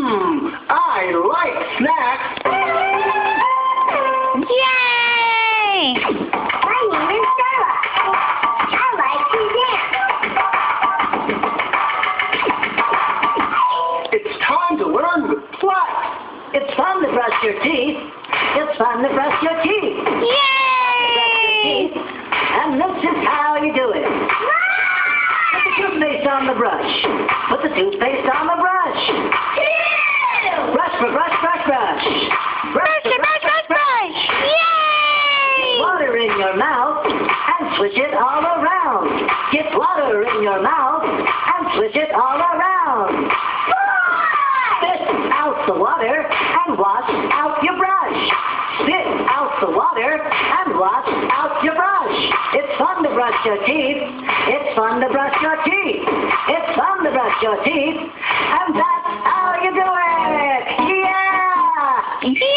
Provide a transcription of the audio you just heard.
I like snacks. Yay! My name is Stella. I like to dance. It's time to learn with Flex. It's fun to brush your teeth. It's fun to brush your teeth. Yay! And this is how you do it. Put the toothpaste on the brush. Put the toothpaste on the brush. Brush for brush, brush, brush. Brush, brush, brush, brush! Yay! Water in your mouth and swish it all around. Get water in your mouth and swish it all around. Spit out the water and wash out your brush. Spit out the water and wash out your brush. It's fun to brush your teeth. It's fun to brush your teeth. It's fun to brush your teeth. And that's how you do it. Yeah!